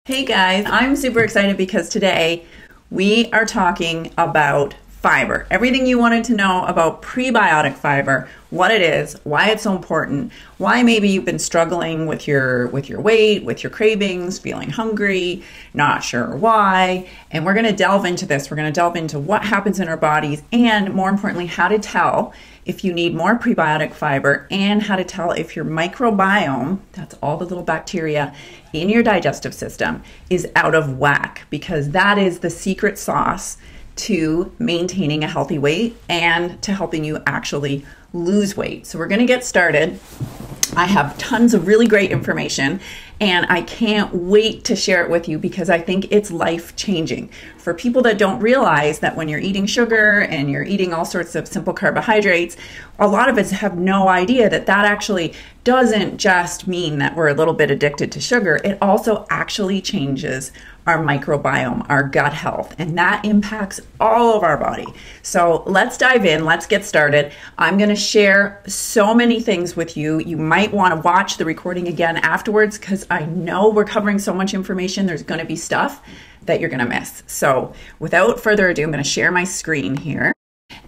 Hey guys, I'm super excited because today we are talking about fiber. Everything you wanted to know about prebiotic fiber, what it is, why it's so important, why maybe you've been struggling with your weight, with your cravings, feeling hungry, not sure why. And we're going to delve into this. We're going to delve into what happens in our bodies and more importantly, how to tell if you need more prebiotic fiber and how to tell if your microbiome, that's all the little bacteria in your digestive system, is out of whack, because that is the secret sauce to maintaining a healthy weight and to helping you actually lose weight. So we're going to get started. I have tons of really great information and I can't wait to share it with you because I think it's life-changing. For people that don't realize that when you're eating sugar and you're eating all sorts of simple carbohydrates, a lot of us have no idea that that actually doesn't just mean that we're a little bit addicted to sugar. It also actually changes our microbiome, our gut health, and that impacts all of our body. So let's dive in, let's get started. I'm gonna share so many things with you. You might wanna watch the recording again afterwards because I know we're covering so much information, there's gonna be stuff that you're gonna miss. So without further ado, I'm gonna share my screen here.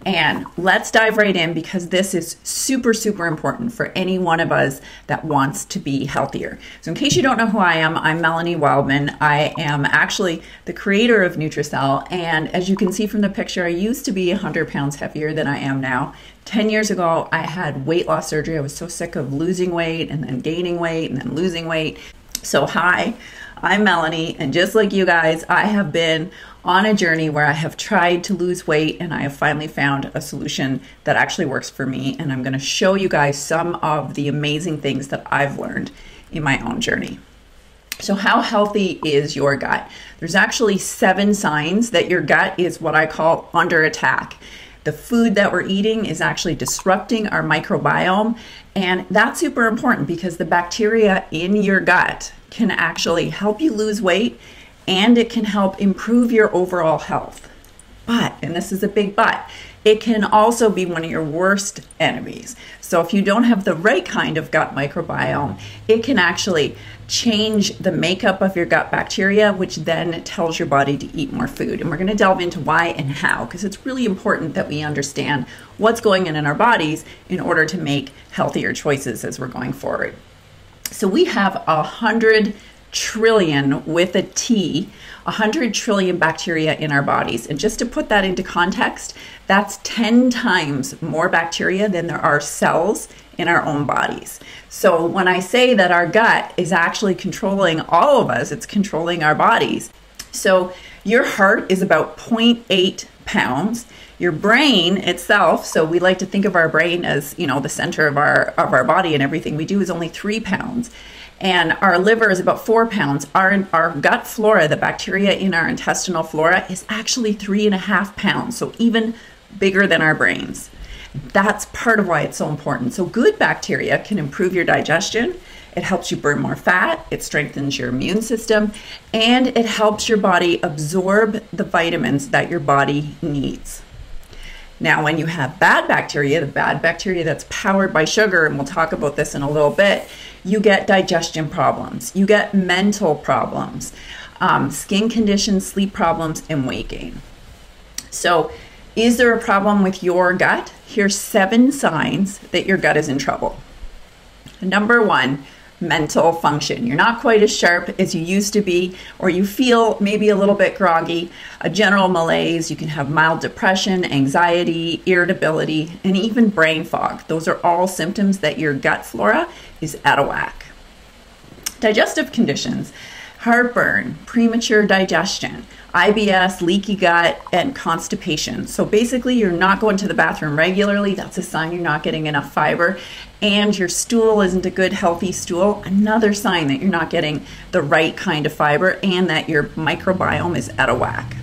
And let's dive right in because this is super, super important for any one of us that wants to be healthier. So in case you don't know who I am, I'm Melanie Wildman. I am actually the creator of Nutritional. And as you can see from the picture, I used to be 100 pounds heavier than I am now. 10 years ago, I had weight loss surgery. I was so sick of losing weight and then gaining weight and then losing weight. So hi, I'm Melanie. And just like you guys, I have been on a journey where I have tried to lose weight and I have finally found a solution that actually works for me. And I'm going to show you guys some of the amazing things that I've learned in my own journey. So how healthy is your gut? There's actually 7 signs that your gut is what I call under attack. The food that we're eating is actually disrupting our microbiome. And that's super important because the bacteria in your gut can actually help you lose weight and it can help improve your overall health. But, and this is a big but, it can also be one of your worst enemies. So if you don't have the right kind of gut microbiome, it can actually change the makeup of your gut bacteria, which then tells your body to eat more food. And we're going to delve into why and how, because it's really important that we understand what's going on in our bodies in order to make healthier choices as we're going forward. So we have 100 trillion with a T, 100 trillion bacteria in our bodies. And just to put that into context, that's 10 times more bacteria than there are cells in our own bodies. So when I say that our gut is actually controlling all of us, it's controlling our bodies. So your heart is about 0.8 pounds. Your brain itself, so we like to think of our brain as, the center of our body and everything we do, is only 3 pounds. And our liver is about 4 pounds. Our gut flora, the bacteria in our intestinal flora, is actually 3.5 pounds, so even bigger than our brains. That's part of why it's so important. So good bacteria can improve your digestion. It helps you burn more fat. It strengthens your immune system. And it helps your body absorb the vitamins that your body needs. Now, when you have bad bacteria, the bad bacteria that's powered by sugar, and we'll talk about this in a little bit, you get digestion problems, you get mental problems, skin conditions, sleep problems, and weight gain. So is there a problem with your gut? Here's 7 signs that your gut is in trouble. Number 1, mental function. You're not quite as sharp as you used to be, or you feel maybe a little bit groggy, a general malaise. You can have mild depression, anxiety, irritability, and even brain fog. Those are all symptoms that your gut flora is out of whack. Digestive conditions, heartburn, premature digestion, IBS, leaky gut, and constipation. So basically you're not going to the bathroom regularly. That's a sign you're not getting enough fiber. And your stool isn't a good, healthy stool. Another sign that you're not getting the right kind of fiber and that your microbiome is out of whack.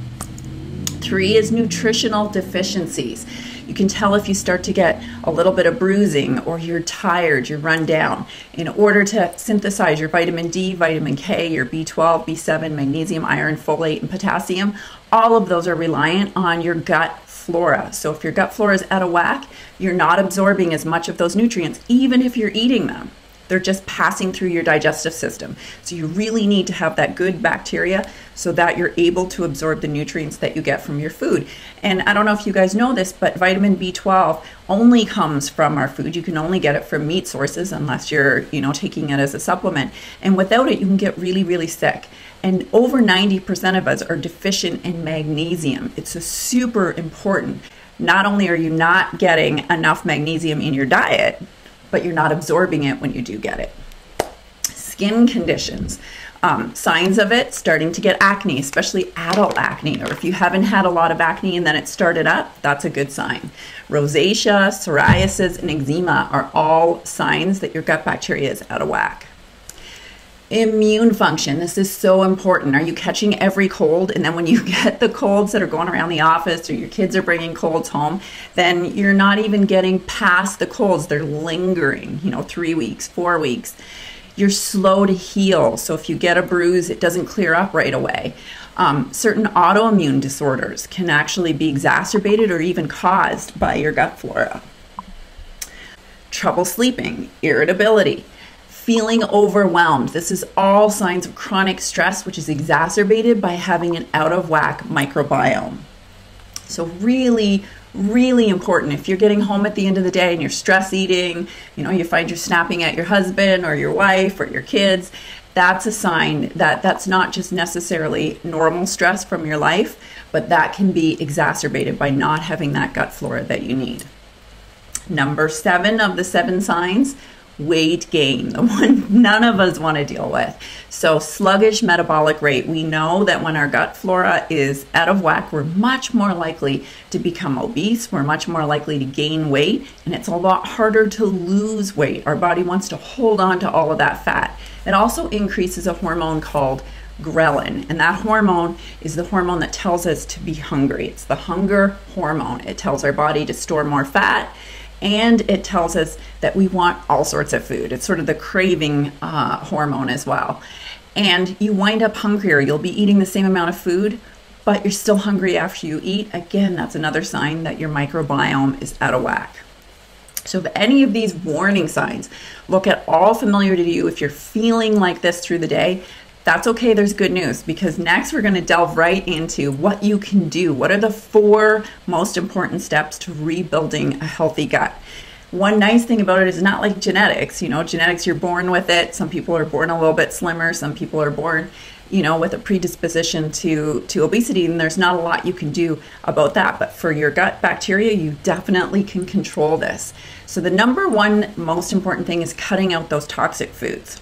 3 is nutritional deficiencies. You can tell if you start to get a little bit of bruising or you're tired, you're run down. In order to synthesize your vitamin D, vitamin K, your B12, B7, magnesium, iron, folate, and potassium, all of those are reliant on your gut flora. So if your gut flora is out of whack, you're not absorbing as much of those nutrients, even if you're eating them. They're just passing through your digestive system. So you really need to have that good bacteria so that you're able to absorb the nutrients that you get from your food. And I don't know if you guys know this, but vitamin B12 only comes from our food. You can only get it from meat sources unless you're, taking it as a supplement. And without it, you can get really, really sick. And over 90% of us are deficient in magnesium. It's a super important. Not only are you not getting enough magnesium in your diet, but you're not absorbing it when you do get it. Skin conditions. Signs of it, starting to get acne, especially adult acne, or if you haven't had a lot of acne and then it started up, that's a good sign. Rosacea, psoriasis, and eczema are all signs that your gut bacteria is out of whack. Immune function. This is so important. Are you catching every cold? And then when you get the colds that are going around the office or your kids are bringing colds home, then you're not even getting past the colds. They're lingering, 3 weeks, 4 weeks. You're slow to heal. So if you get a bruise, it doesn't clear up right away. Certain autoimmune disorders can actually be exacerbated or even caused by your gut flora. Trouble sleeping, irritability, feeling overwhelmed. This is all signs of chronic stress, which is exacerbated by having an out of whack microbiome. So really, really important. If you're getting home at the end of the day and you're stress eating, you find you're snapping at your husband or your wife or your kids, that's a sign that that's not just necessarily normal stress from your life, but that can be exacerbated by not having that gut flora that you need. Number 7 of the 7 signs, weight gain, the one none of us want to deal with. So sluggish metabolic rate. We know that when our gut flora is out of whack, we're much more likely to become obese. We're much more likely to gain weight, and it's a lot harder to lose weight. Our body wants to hold on to all of that fat. It also increases a hormone called ghrelin, and that hormone is the hormone that tells us to be hungry. It's the hunger hormone. It tells our body to store more fat, and it tells us that we want all sorts of food. It's sort of the craving hormone as well. And you wind up hungrier. You'll be eating the same amount of food, but you're still hungry after you eat. Again, that's another sign that your microbiome is out of whack. So if any of these warning signs look at all familiar to you, if you're feeling like this through the day, that's okay. There's good news, because next we're going to delve right into what you can do. What are the 4 most important steps to rebuilding a healthy gut? One nice thing about it is not like genetics. Genetics, you're born with it. Some people are born a little bit slimmer. Some people are born, with a predisposition to obesity, and there's not a lot you can do about that. But for your gut bacteria, you definitely can control this. So the number 1 most important thing is cutting out those toxic foods.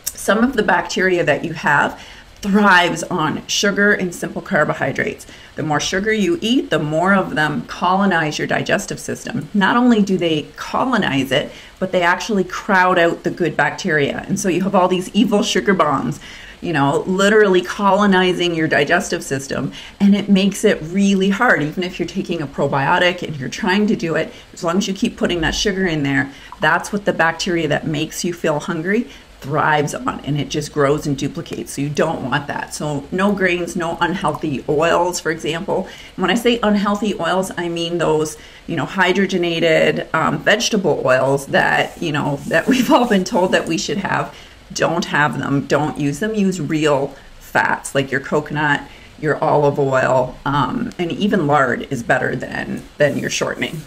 Some of the bacteria that you have thrives on sugar and simple carbohydrates. The more sugar you eat, the more of them colonize your digestive system. Not only do they colonize it, but they actually crowd out the good bacteria. And so you have all these evil sugar bombs, literally colonizing your digestive system, and it makes it really hard. Even if you're taking a probiotic and you're trying to do it, as long as you keep putting that sugar in there, that's what the bacteria that makes you feel hungry thrives on, and it just grows and duplicates. So you don't want that. So no grains, no unhealthy oils, for example. And when I say unhealthy oils, I mean those, hydrogenated vegetable oils that, that we've all been told that we should have. Don't have them. Don't use them. Use real fats like your coconut, your olive oil, and even lard is better than your shortening.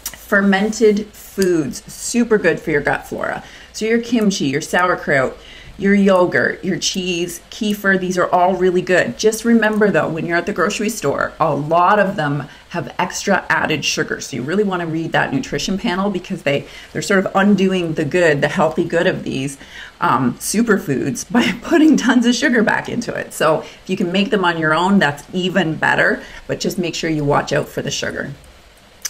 Fermented foods, super good for your gut flora. So your kimchi, your sauerkraut, your yogurt, your cheese, kefir, these are all really good. Just remember though, when you're at the grocery store, a lot of them have extra added sugar. So you really want to read that nutrition panel, because they're sort of undoing the healthy good of these superfoods by putting tons of sugar back into it. So if you can make them on your own, that's even better, but just make sure you watch out for the sugar.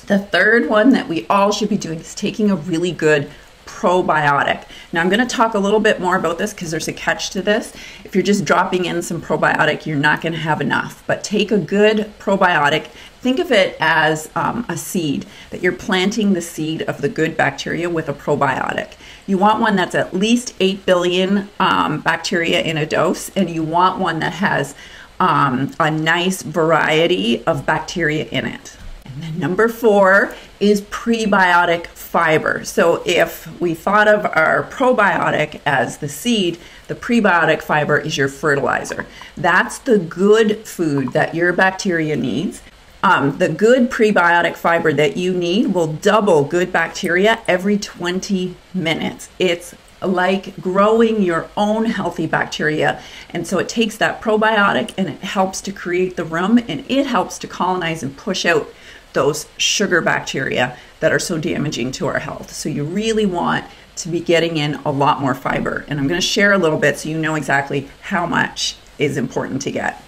The third one that we all should be doing is taking a really good probiotic. Now I'm going to talk a little bit more about this because there's a catch to this. If you're just dropping in some probiotic, you're not going to have enough. But take a good probiotic. Think of it as a seed, that you're planting the seed of the good bacteria with a probiotic. You want one that's at least 8 billion bacteria in a dose, and you want one that has a nice variety of bacteria in it. And then number 4 is prebiotic fiber. So if we thought of our probiotic as the seed, the prebiotic fiber is your fertilizer. That's the good food that your bacteria needs. The good prebiotic fiber that you need will double good bacteria every 20 minutes. It's like growing your own healthy bacteria. And so it takes that probiotic and it helps to create the room, and it helps to colonize and push out those sugar bacteria that are so damaging to our health. So you really want to be getting in a lot more fiber. And I'm going to share a little bit so you know exactly how much is important to get.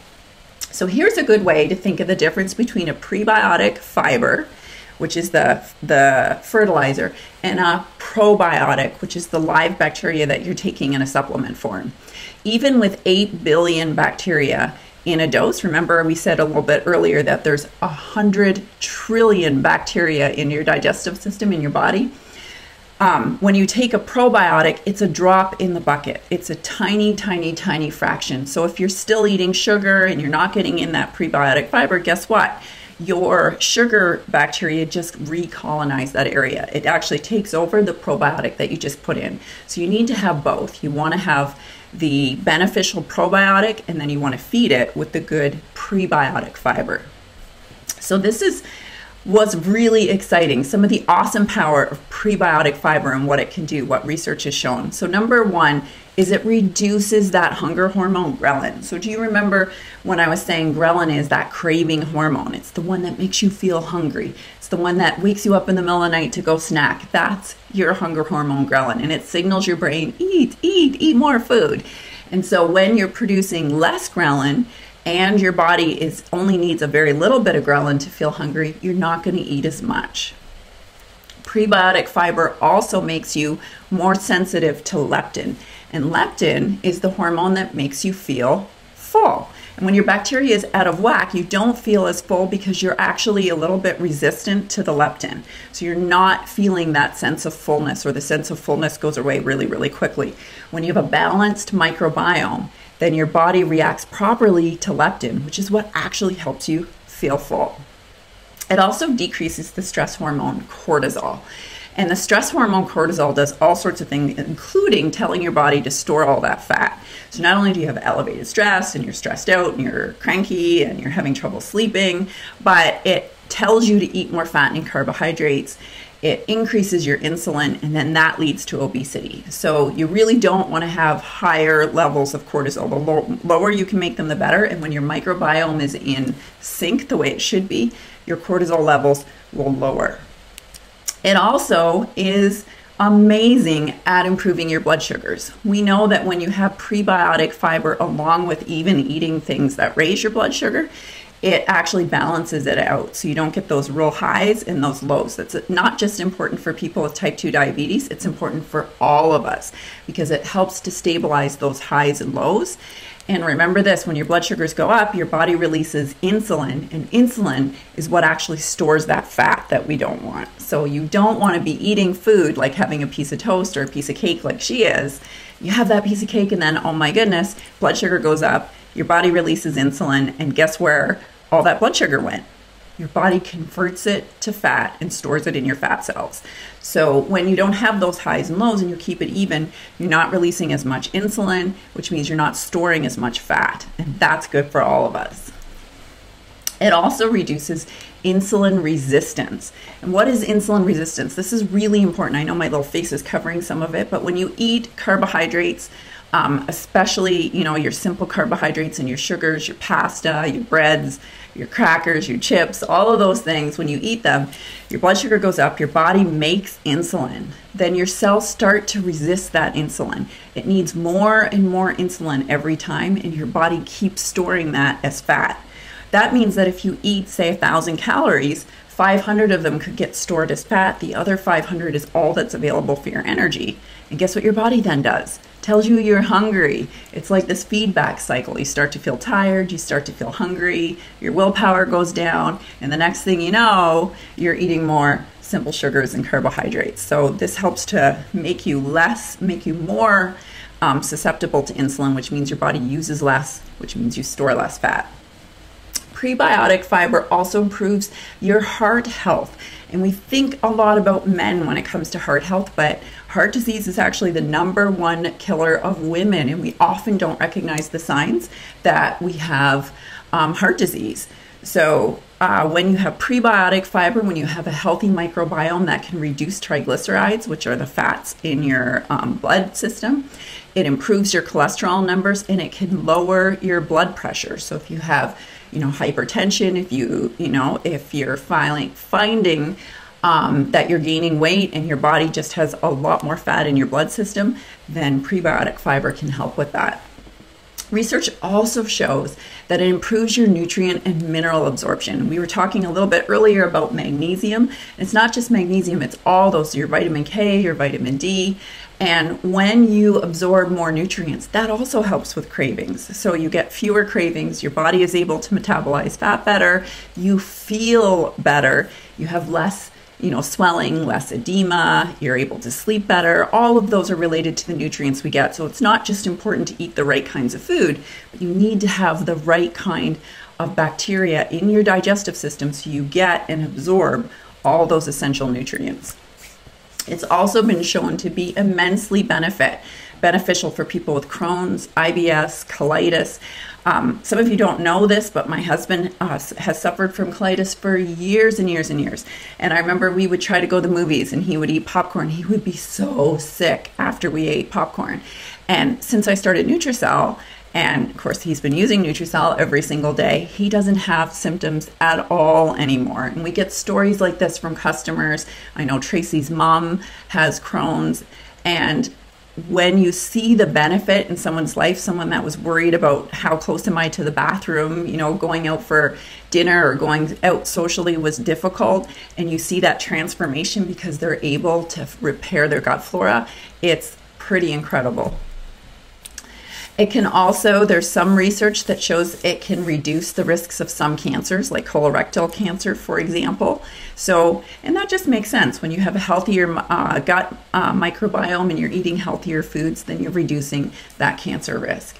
So here's a good way to think of the difference between a prebiotic fiber, which is the fertilizer, and a probiotic, which is the live bacteria that you're taking in a supplement form. Even with 8 billion bacteria in a dose, remember we said a little bit earlier that there's 100 trillion bacteria in your digestive system in your body. When you take a probiotic, it's a drop in the bucket. It's a tiny, tiny, tiny fraction. So if you're still eating sugar and you're not getting in that prebiotic fiber, guess what? Your sugar bacteria just recolonize that area. It actually takes over the probiotic that you just put in. So you need to have both. You want to have the beneficial probiotic, and then you want to feed it with the good prebiotic fiber. So this was really exciting. Some of the awesome power of prebiotic fiber and what it can do, what research has shown. So number one is it reduces that hunger hormone ghrelin. So do you remember when I was saying ghrelin is that craving hormone? It's the one that makes you feel hungry. It's the one that wakes you up in the middle of the night to go snack. That's your hunger hormone ghrelin, and it signals your brain, eat more food. And so when you're producing less ghrelin, and your body only needs a very little bit of ghrelin to feel hungry, you're not going to eat as much. Prebiotic fiber also makes you more sensitive to leptin. And leptin is the hormone that makes you feel full. And when your bacteria is out of whack, you don't feel as full because you're actually a little bit resistant to the leptin. So you're not feeling that sense of fullness, or the sense of fullness goes away really, really quickly. When you have a balanced microbiome, then your body reacts properly to leptin, which is what actually helps you feel full. It also decreases the stress hormone cortisol. And the stress hormone cortisol does all sorts of things, including telling your body to store all that fat. So not only do you have elevated stress and you're stressed out and you're cranky and you're having trouble sleeping, but it tells you to eat more fat and carbohydrates. It increases your insulin, and then that leads to obesity. So you really don't want to have higher levels of cortisol. The lower you can make them, the better. And when your microbiome is in sync the way it should be, your cortisol levels will lower. It also is amazing at improving your blood sugars. We know that when you have prebiotic fiber along with even eating things that raise your blood sugar, it actually balances it out, so you don't get those real highs and those lows. That's not just important for people with type 2 diabetes, it's important for all of us because it helps to stabilize those highs and lows. And remember this, when your blood sugars go up, your body releases insulin, and insulin is what actually stores that fat that we don't want. So you don't want to be eating food like having a piece of toast or a piece of cake like she is. You have that piece of cake and then, oh my goodness, blood sugar goes up. Your body releases insulin, and guess where all that blood sugar went? Your body converts it to fat and stores it in your fat cells. So when you don't have those highs and lows and you keep it even, you're not releasing as much insulin, which means you're not storing as much fat. And that's good for all of us. It also reduces insulin resistance. And what is insulin resistance? This is really important. I know my little face is covering some of it, but when you eat carbohydrates, especially, your simple carbohydrates and your sugars, your pasta, your breads, your crackers, your chips, all of those things, when you eat them, your blood sugar goes up, your body makes insulin. Then your cells start to resist that insulin. It needs more and more insulin every time, and your body keeps storing that as fat. That means that if you eat, say, 1,000 calories, 500 of them could get stored as fat. The other 500 is all that's available for your energy. And guess what your body then does? Tells you you're hungry. It's like this feedback cycle. You start to feel tired, you start to feel hungry, your willpower goes down, and the next thing you know, you're eating more simple sugars and carbohydrates. So this helps to make you more susceptible to insulin, which means your body uses less, which means you store less fat. Prebiotic fiber also improves your heart health. And we think a lot about men when it comes to heart health, but heart disease is actually the #1 killer of women, and we often don't recognize the signs that we have heart disease. So when you have prebiotic fiber, when you have a healthy microbiome, that can reduce triglycerides, which are the fats in your blood system. It improves your cholesterol numbers, and it can lower your blood pressure. So if you have, hypertension, if you're finding that you're gaining weight and your body just has a lot more fat in your blood system, then prebiotic fiber can help with that. Research also shows that it improves your nutrient and mineral absorption. We were talking a little bit earlier about magnesium. It's not just magnesium, it's all those, your vitamin K, your vitamin D. And when you absorb more nutrients, that also helps with cravings. So you get fewer cravings, your body is able to metabolize fat better, you feel better, you have less swelling, less edema, you're able to sleep better. All of those are related to the nutrients we get. So it's not just important to eat the right kinds of food, but you need to have the right kind of bacteria in your digestive system so you get and absorb all those essential nutrients. It's also been shown to be immensely beneficial for people with Crohn's, IBS, colitis. Some of you don't know this, but my husband has suffered from colitis for years and years and years. And I remember we would try to go to the movies and he would eat popcorn. He would be so sick after we ate popcorn. And since I started Nutritional, and of course he's been using Nutritional every single day, he doesn't have symptoms at all anymore. And we get stories like this from customers. I know Tracy's mom has Crohn's, and when you see the benefit in someone's life, someone that was worried about how close am I to the bathroom, going out for dinner or going out socially was difficult, and you see that transformation because they're able to repair their gut flora, it's pretty incredible. It can also, there's some research that shows it can reduce the risks of some cancers, like colorectal cancer, for example. So, and that just makes sense. When you have a healthier gut microbiome and you're eating healthier foods, then you're reducing that cancer risk.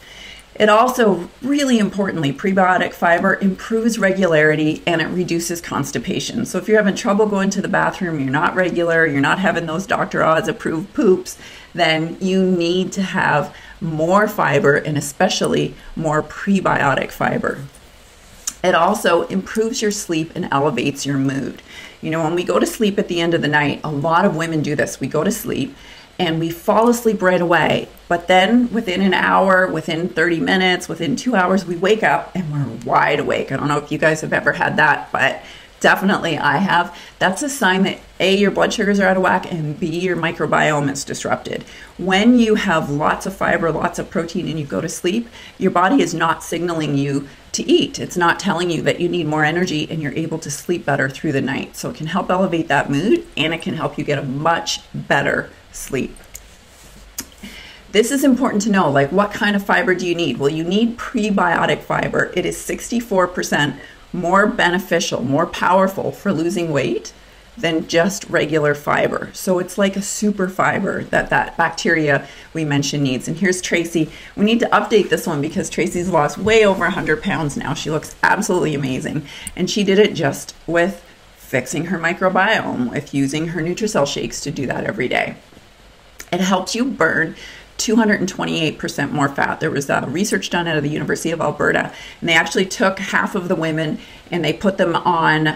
It also, really importantly, prebiotic fiber improves regularity and it reduces constipation. So if you're having trouble going to the bathroom, you're not regular, you're not having those Dr. Oz approved poops, then you need to have more fiber and especially more prebiotic fiber. It also improves your sleep and elevates your mood. When we go to sleep at the end of the night, a lot of women do this. We go to sleep and we fall asleep right away, but then within an hour, within 30 minutes, within 2 hours, we wake up and we're wide awake. I don't know if you guys have ever had that, but definitely I have. That's a sign that A, your blood sugars are out of whack, and B, your microbiome is disrupted. When you have lots of fiber, lots of protein, and you go to sleep, your body is not signaling you to eat. It's not telling you that you need more energy, and you're able to sleep better through the night. So it can help elevate that mood, and it can help you get a much better sleep. This is important to know, like what kind of fiber do you need? Well, you need prebiotic fiber. It is 64% more beneficial, more powerful for losing weight than just regular fiber. So it's like a super fiber that bacteria we mentioned needs. And here's Tracy. We need to update this one because Tracy's lost way over 100 pounds now. She looks absolutely amazing. And she did it just with fixing her microbiome, with using her Nutritional shakes to do that every day. It helps you burn 228% more fat. There was research done out of the University of Alberta, and they actually took half of the women and they put them on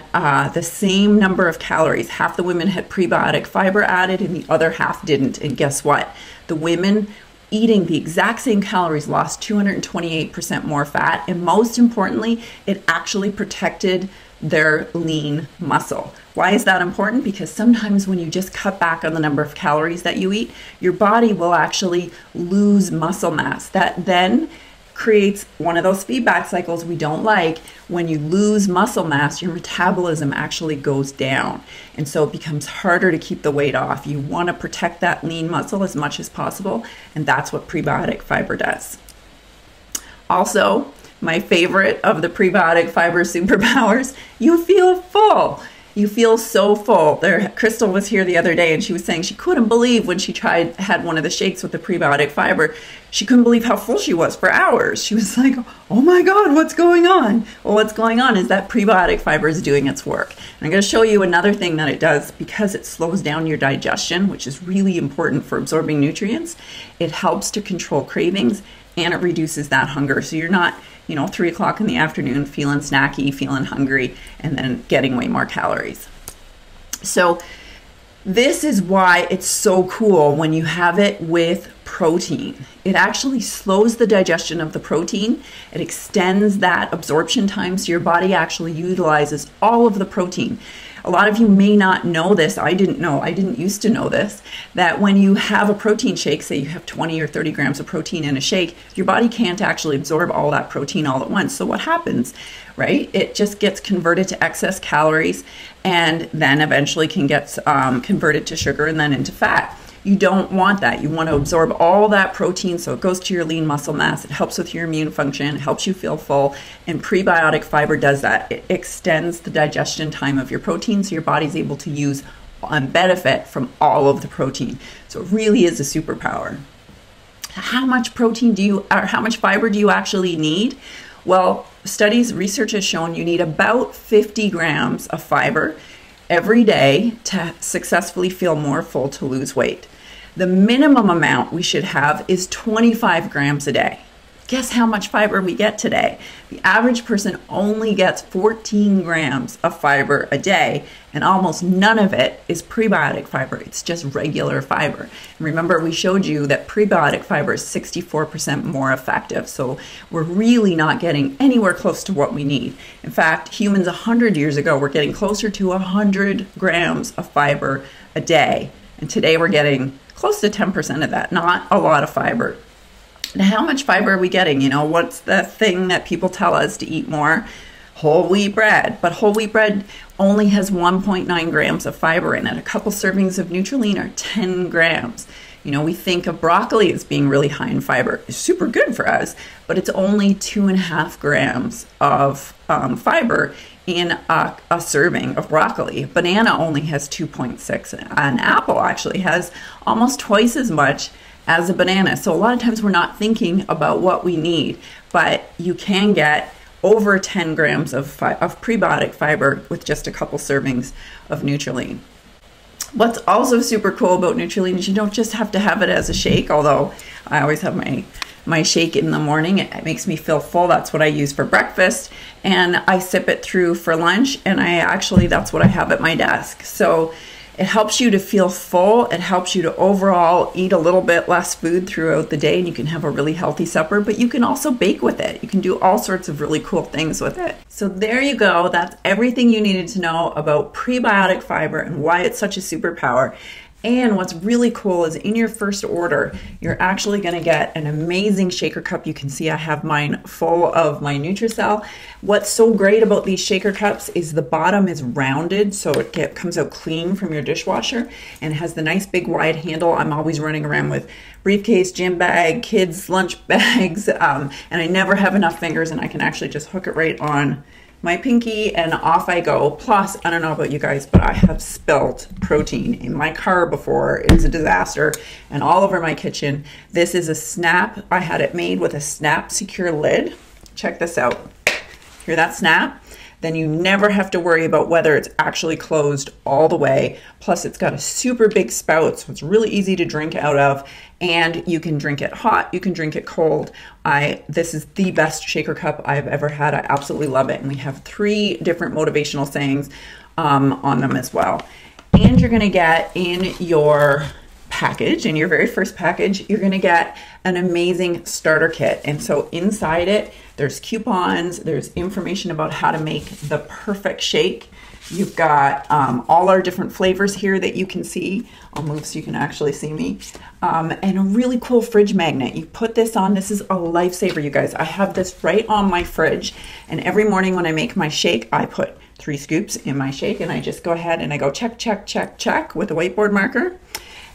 the same number of calories. Half the women had prebiotic fiber added and the other half didn't. And guess what? The women eating the exact same calories lost 228% more fat, and most importantly, it actually protected their lean muscle. Why is that important? Because sometimes when you just cut back on the number of calories that you eat, your body will actually lose muscle mass. That then creates one of those feedback cycles we don't like. When you lose muscle mass, your metabolism actually goes down. And so it becomes harder to keep the weight off. You want to protect that lean muscle as much as possible, and that's what prebiotic fiber does. Also, my favorite of the prebiotic fiber superpowers, you feel full. You feel so full. Crystal was here the other day and she was saying she couldn't believe when she had one of the shakes with the prebiotic fiber, she couldn't believe how full she was for hours. She was like, oh my God, what's going on? Well, what's going on is that prebiotic fiber is doing its work. And I'm going to show you another thing that it does because it slows down your digestion, which is really important for absorbing nutrients. It helps to control cravings and it reduces that hunger. So you're not 3 o'clock in the afternoon feeling snacky, feeling hungry, and then getting way more calories. So this is why it's so cool when you have it with protein. It actually slows the digestion of the protein. It extends that absorption time so your body actually utilizes all of the protein. A lot of you may not know this. I didn't used to know this, that when you have a protein shake, say you have 20 or 30 grams of protein in a shake, your body can't actually absorb all that protein all at once. So what happens, right? It just gets converted to excess calories and then eventually can get converted to sugar and then into fat. You don't want that. You want to absorb all that protein so it goes to your lean muscle mass. It helps with your immune function. It helps you feel full. And prebiotic fiber does that. It extends the digestion time of your protein so your body's able to use and benefit from all of the protein. So it really is a superpower. How much protein how much fiber do you actually need? Well, research has shown you need about 50 grams of fiber every day to successfully feel more full to lose weight. The minimum amount we should have is 25 grams a day. Guess how much fiber we get today? The average person only gets 14 grams of fiber a day, and almost none of it is prebiotic fiber. It's just regular fiber. And remember, we showed you that prebiotic fiber is 64% more effective, so we're really not getting anywhere close to what we need. In fact, humans 100 years ago were getting closer to 100 grams of fiber a day, and today we're getting close to 10% of that, not a lot of fiber. Now, how much fiber are we getting? What's the thing that people tell us to eat more? Whole wheat bread. But whole wheat bread only has 1.9 grams of fiber in it. A couple servings of Nutritional are 10 grams. We think of broccoli as being really high in fiber. It's super good for us, but it's only 2.5 grams of fiber in a serving of broccoli. Banana only has 2.6. An apple actually has almost twice as much as a banana. So a lot of times we're not thinking about what we need, but you can get over 10 grams of prebiotic fiber with just a couple servings of Nutritional. What's also super cool about Nutritional is you don't just have to have it as a shake, although I always have my shake in the morning. It makes me feel full. That's what I use for breakfast, and I sip it through for lunch, and that's what I have at my desk. So it helps you to feel full. It helps you to overall eat a little bit less food throughout the day, and you can have a really healthy supper, but you can also bake with it. You can do all sorts of really cool things with it. So there you go. That's everything you needed to know about prebiotic fiber and why it's such a superpower. And what's really cool is in your first order, you're actually going to get an amazing shaker cup. You can see I have mine full of my Nutritional. What's so great about these shaker cups is the bottom is rounded, so it comes out clean from your dishwasher, and it has the nice big wide handle. I'm always running around with briefcase, gym bag, kids' lunch bags, and I never have enough fingers, and I can actually just hook it right on my pinky and off I go. Plus, I don't know about you guys, but I have spilt protein in my car before. It was a disaster, and all over my kitchen. This is a snap. I had it made with a snap secure lid. Check this out. Hear that snap? Then you never have to worry about whether it's actually closed all the way. Plus, it's got a super big spout, so it's really easy to drink out of, and you can drink it hot, you can drink it cold. This is the best shaker cup I've ever had. I absolutely love it, and we have 3 different motivational sayings on them as well. And you're gonna get in your package, in your very first package, you're gonna get an amazing starter kit. And so inside it, there's coupons, there's information about how to make the perfect shake. You've got all our different flavors here that you can see. I'll move so you can actually see me. And a really cool fridge magnet. You put this on, this is a lifesaver, you guys. I have this right on my fridge, and every morning when I make my shake, I put 3 scoops in my shake, and I just go ahead and I go check, check, check, check with a whiteboard marker.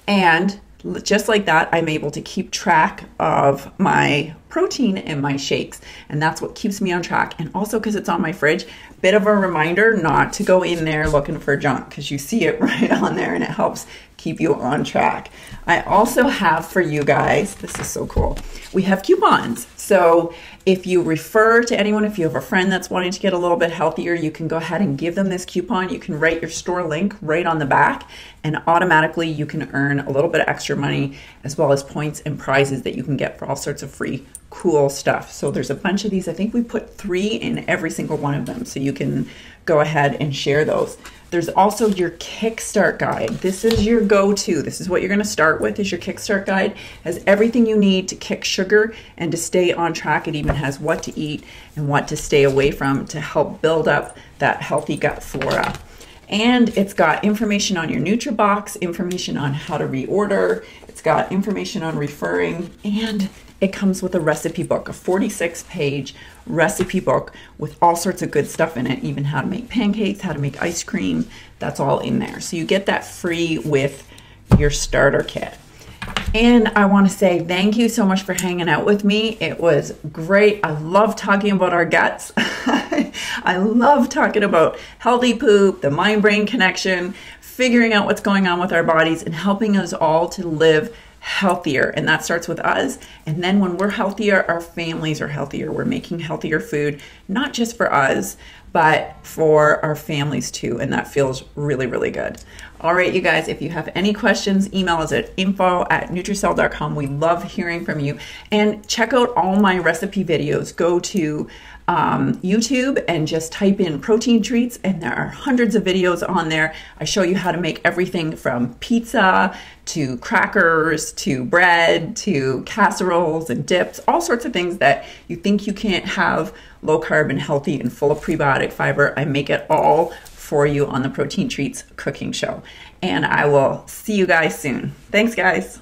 And just like that, I'm able to keep track of my protein in my shakes, and that's what keeps me on track. And also because it's on my fridge, bit of a reminder not to go in there looking for junk, because you see it right on there and it helps keep you on track. I also have for you guys, this is so cool, we have coupons. So if you refer to anyone, if you have a friend that's wanting to get a little bit healthier, you can go ahead and give them this coupon. You can write your store link right on the back, and automatically you can earn a little bit of extra money, as well as points and prizes that you can get for all sorts of free cool stuff. So there's a bunch of these. I think we put 3 in every single one of them, so you can go ahead and share those. There's also your Kickstart guide. This is your go-to. This is what you're going to start with, is your Kickstart guide. It has everything you need to kick sugar and to stay on track. It even has what to eat and what to stay away from to help build up that healthy gut flora. And it's got information on your NutriBox, information on how to reorder. It's got information on referring, and it comes with a recipe book, a 46-page recipe book with all sorts of good stuff in it, even how to make pancakes, how to make ice cream. That's all in there. So you get that free with your starter kit. And I want to say thank you so much for hanging out with me. It was great. I love talking about our guts. I love talking about healthy poop, the mind-brain connection, figuring out what's going on with our bodies, and helping us all to live healthier. And that starts with us. And then when we're healthier, our families are healthier. We're making healthier food, not just for us, but for our families too. And that feels really, really good. All right, you guys, if you have any questions, email us at info@Nutricell.com. We love hearing from you. And check out all my recipe videos. Go to YouTube and just type in protein treats, and there are hundreds of videos on there. I show you how to make everything from pizza to crackers to bread to casseroles and dips, all sorts of things that you think you can't have low carb and healthy and full of prebiotic fiber. I make it all for you on the Protein Treats cooking show. And I will see you guys soon. Thanks, guys.